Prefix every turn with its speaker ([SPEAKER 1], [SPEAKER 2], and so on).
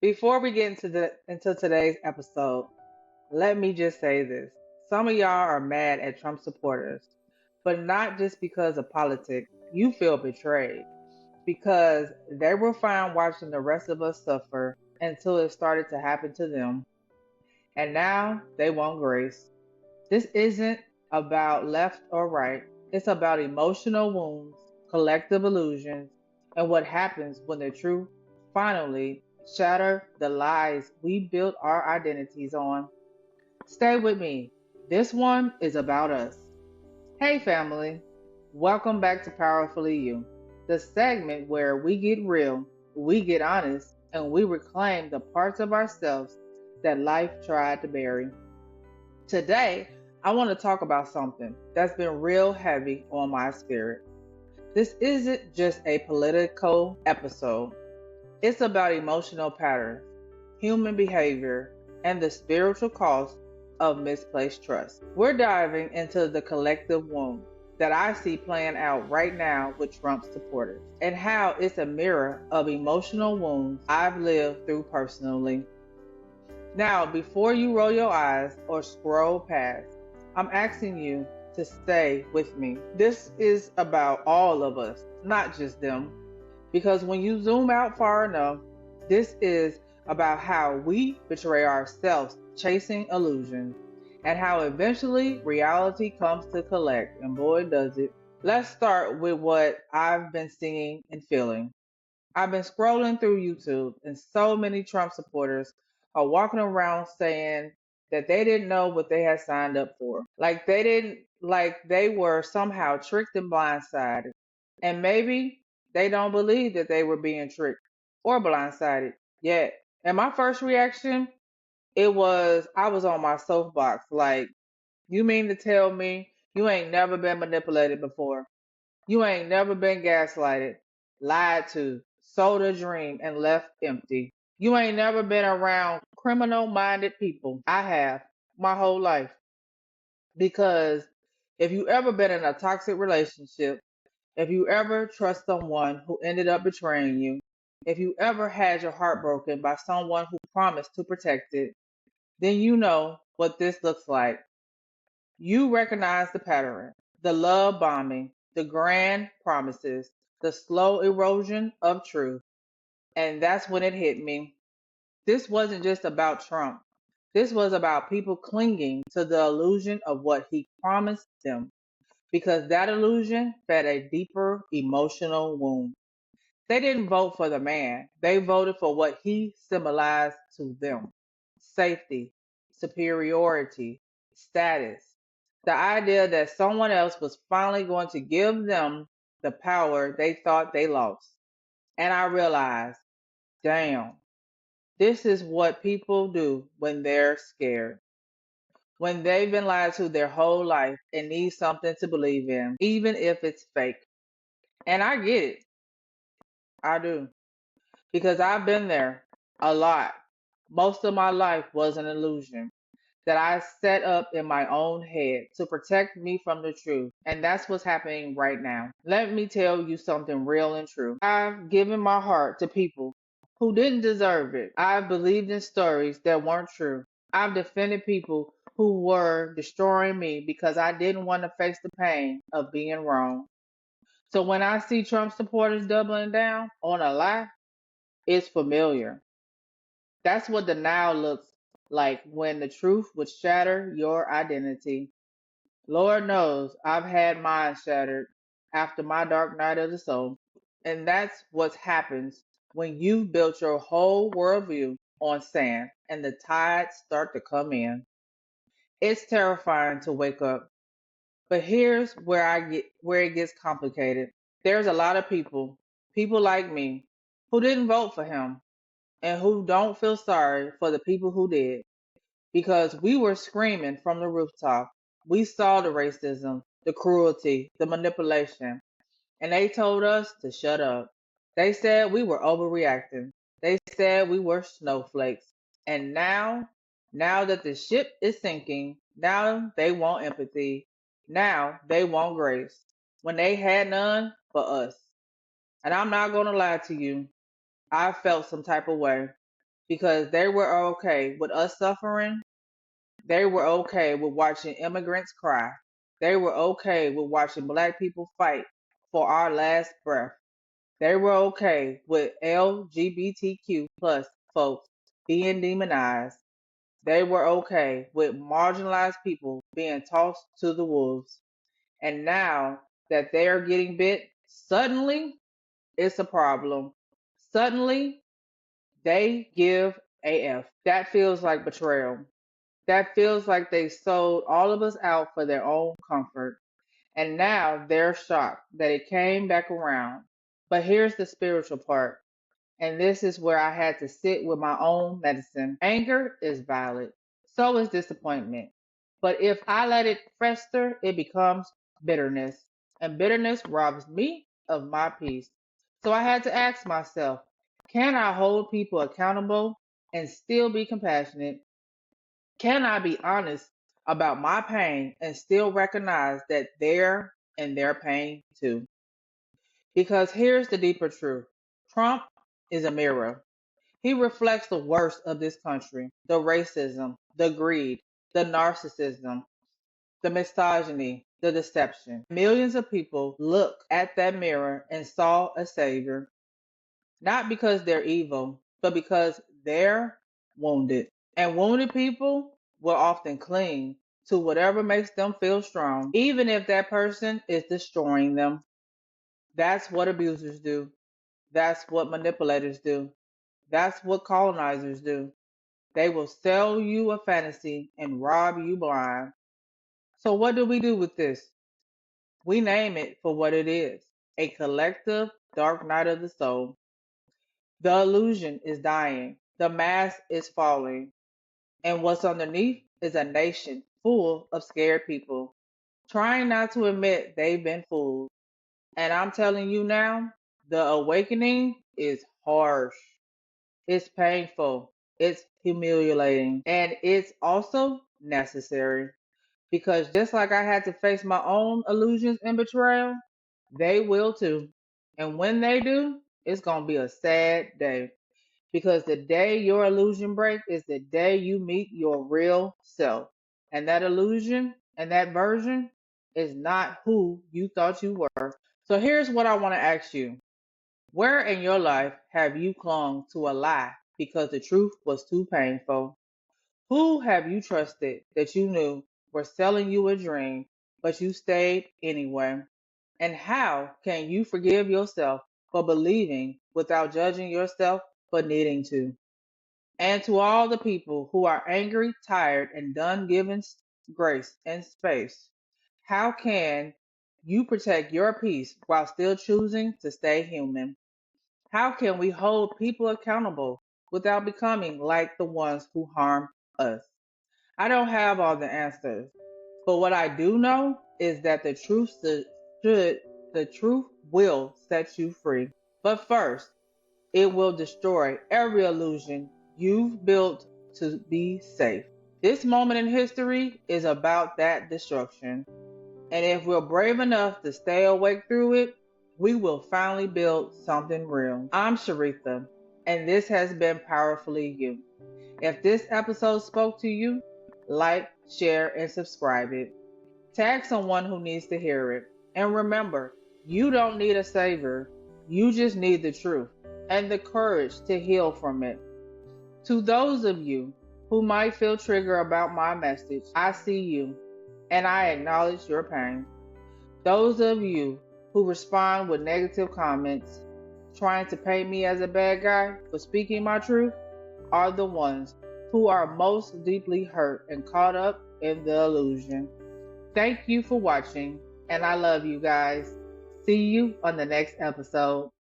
[SPEAKER 1] Before we get into today's episode, let me just say this. Some of y'all are mad at Trump supporters, but not just because of politics. You feel betrayed because they were fine watching the rest of us suffer until it started to happen to them. And now they want grace. This isn't about left or right. It's about emotional wounds, collective illusions, and what happens when the truth finally shatter the lies we built our identities on. Stay with me. This one is about us. Hey, family. Welcome back to Powerfully You, the segment where we get real, we get honest, and we reclaim the parts of ourselves that life tried to bury. Today, I want to talk about something that's been real heavy on my spirit. This isn't just a political episode, it's about emotional patterns, human behavior, and the spiritual cost of misplaced trust. We're diving into the collective wound that I see playing out right now with Trump supporters and how it's a mirror of emotional wounds I've lived through personally. Now, before you roll your eyes or scroll past, I'm asking you to stay with me. This is about all of us, not just them. Because when you zoom out far enough, this is about how we betray ourselves chasing illusions and how eventually reality comes to collect. And boy, does it. Let's start with what I've been seeing and feeling. I've been scrolling through YouTube, and so many Trump supporters are walking around saying that they didn't know what they had signed up for. Like they were somehow tricked and blindsided. And maybe they don't believe that they were being tricked or blindsided yet. And my first reaction, I was on my soapbox. Like, you mean to tell me you ain't never been manipulated before? You ain't never been gaslighted, lied to, sold a dream, and left empty. You ain't never been around criminal minded people. I have my whole life. Because if you ever been in a toxic relationship, if you ever trust someone who ended up betraying you, if you ever had your heart broken by someone who promised to protect it, then you know what this looks like. You recognize the pattern, the love bombing, the grand promises, the slow erosion of truth. And that's when it hit me. This wasn't just about Trump. This was about people clinging to the illusion of what he promised them, because that illusion fed a deeper emotional wound. They didn't vote for the man, they voted for what he symbolized to them: safety, superiority, status. The idea that someone else was finally going to give them the power they thought they lost. And I realized, damn, this is what people do when they're scared. When they've been lied to their whole life and need something to believe in, even if it's fake. And I get it. I do. Because I've been there a lot. Most of my life was an illusion that I set up in my own head to protect me from the truth. And that's what's happening right now. Let me tell you something real and true. I've given my heart to people who didn't deserve it. I've believed in stories that weren't true. I've defended people who were destroying me because I didn't want to face the pain of being wrong. So when I see Trump supporters doubling down on a lie, it's familiar. That's what the now looks like when the truth would shatter your identity. Lord knows I've had mine shattered after my dark night of the soul. And that's what happens when you've built your whole worldview on sand and the tides start to come in. It's terrifying to wake up. But here's where it gets complicated. There's a lot of people like me, who didn't vote for him and who don't feel sorry for the people who did, because we were screaming from the rooftop. We saw the racism, the cruelty, the manipulation, and they told us to shut up. They said we were overreacting. They said we were snowflakes. And now that the ship is sinking, now they want empathy. Now they want grace when they had none for us. And I'm not going to lie to you, I felt some type of way, because they were okay with us suffering. They were okay with watching immigrants cry. They were okay with watching black people fight for our last breath. They were okay with LGBTQ plus folks being demonized. They were okay with marginalized people being tossed to the wolves. And now that they are getting bit, suddenly it's a problem. Suddenly they give AF. That feels like betrayal. That feels like they sold all of us out for their own comfort. And now they're shocked that it came back around. But here's the spiritual part. And this is where I had to sit with my own medicine. Anger is valid. So is disappointment. But if I let it fester, it becomes bitterness. And bitterness robs me of my peace. So I had to ask myself, can I hold people accountable and still be compassionate? Can I be honest about my pain and still recognize that they're in their pain too? Because here's the deeper truth. Trump is a mirror. He reflects the worst of this country, the racism, the greed, the narcissism, the misogyny, the deception. Millions of people looked at that mirror and saw a savior, not because they're evil, but because they're wounded. And wounded people will often cling to whatever makes them feel strong, even if that person is destroying them. That's what abusers do. That's what manipulators do. That's what colonizers do. They will sell you a fantasy and rob you blind. So, what do we do with this? We name it for what it is, a collective dark night of the soul. The illusion is dying, the mask is falling, and what's underneath is a nation full of scared people trying not to admit they've been fooled. And I'm telling you now, the awakening is harsh. It's painful. It's humiliating. And it's also necessary. Because just like I had to face my own illusions and betrayal, they will too. And when they do, it's going to be a sad day. Because the day your illusion breaks is the day you meet your real self. And that illusion and that version is not who you thought you were. So here's what I want to ask you. Where in your life have you clung to a lie because the truth was too painful? Who have you trusted that you knew were selling you a dream, but you stayed anyway? And how can you forgive yourself for believing without judging yourself for needing to? And to all the people who are angry, tired, and done giving grace and space, how can you protect your peace while still choosing to stay human? How can we hold people accountable without becoming like the ones who harm us? I don't have all the answers, but what I do know is that the truth will set you free. But first, it will destroy every illusion you've built to be safe. This moment in history is about that destruction. And if we're brave enough to stay awake through it, we will finally build something real. I'm Sharitha, and this has been Powerfully You. If this episode spoke to you, like, share, and subscribe it. Tag someone who needs to hear it. And remember, you don't need a savior. You just need the truth and the courage to heal from it. To those of you who might feel triggered about my message, I see you and I acknowledge your pain. Those of you who respond with negative comments, trying to paint me as a bad guy for speaking my truth, are the ones who are most deeply hurt and caught up in the illusion. Thank you for watching, and I love you guys. See you on the next episode.